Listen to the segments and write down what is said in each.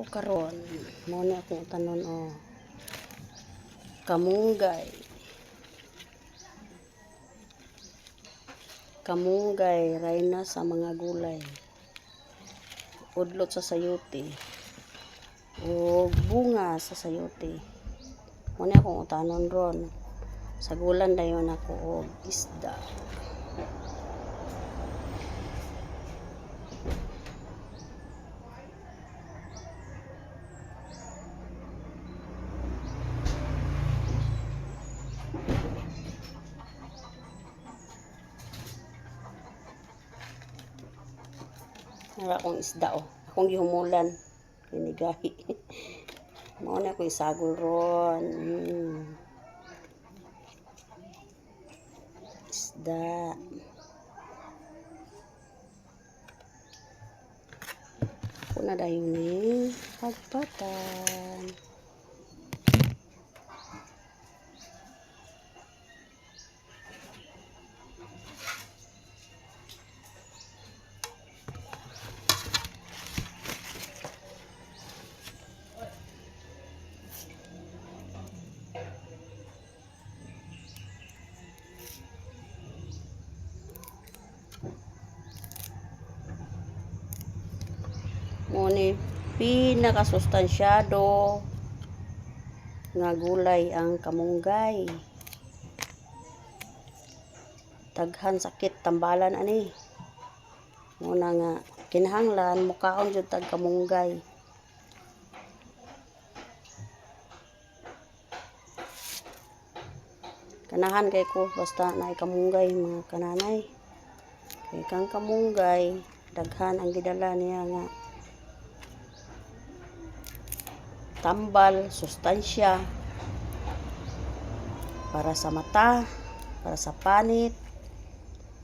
ko karon. Mo ni akong tanon kamunggay. Kamunggay rayna sa mga gulay. Udlot sa sayote. O bunga sa sayote. Mo ni akong tanon ron. Sa gulan dayon ako og isda. Nara akong isda akong gihumulan kinigahi. Mao na ako isagol ron. Isda. Ako na dayon ni pagpatan. Ngunit pinakasustansyado nga gulay ang kamunggay. Daghan sakit tambalan ani. Muna nga kinahanglan mukaon jud tag kamunggay. Kanahan kay ko basta naay kamunggay mga kananay. Kay kang kamunggay daghan ang gidala niya nga tambal, sustansya para sa mata, para sa panit,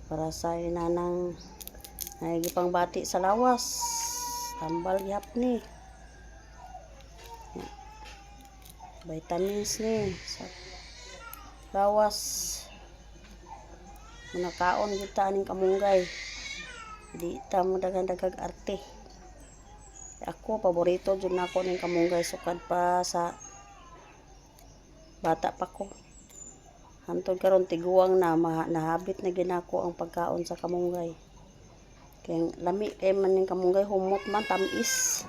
para sa inanang nagipang bati sa lawas, tambal gyapni. Vitamins ni sa lawas. Manakaon kita aning kamunggay. Di ta mo daghan-daghag arte. Ako paborito jud nako ning kamunggay sukad pa sa bata pa ko. Hantod karon tiguang na nahabit na ginako ang pagkaon sa kamunggay. Kay lami kay man ning kamunggay humot man tamis.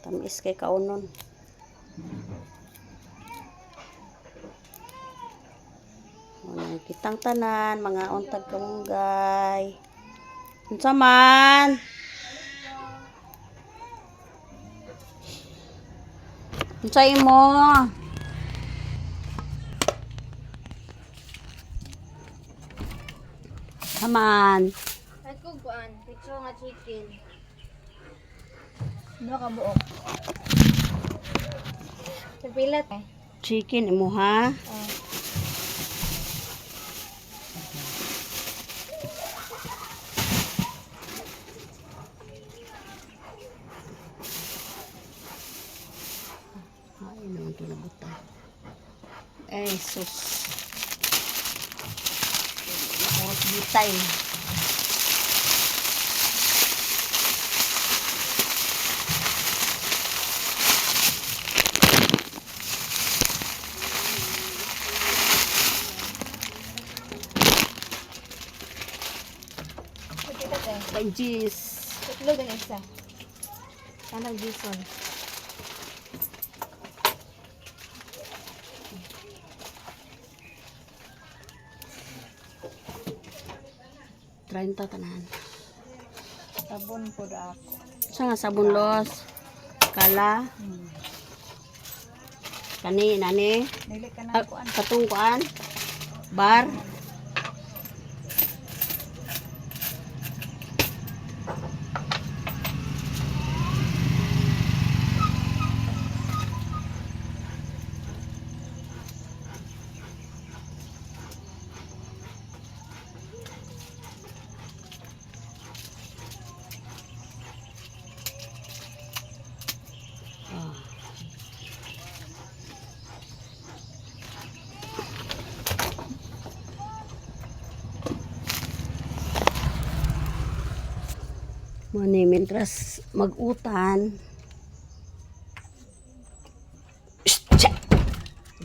Tamis kay kaunon. Kitang tanan mga untag kamunggay. Unsa man? Unsay mo? Haman. Ako kuan, picture nga chicken. Ano ka buok? Napilat eh. Chicken imo ha? Ay, naman ito nabutan. Ay, sus. Nakurot bitay. Napilat eh. Kay Gis. Itlog ang isa. Kanang gison. Trenta tanan. Sabon po da ako. Sa nga sabon los. Kala. Kani, nani. Dili ka na kuan. Katong kuan. Bar. Mani, mientras mag-utan,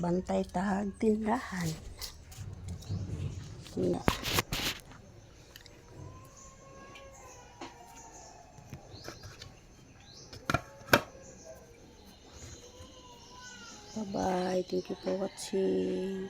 bantay tahag tindahan. Na. Bye-bye. Thank you for watching.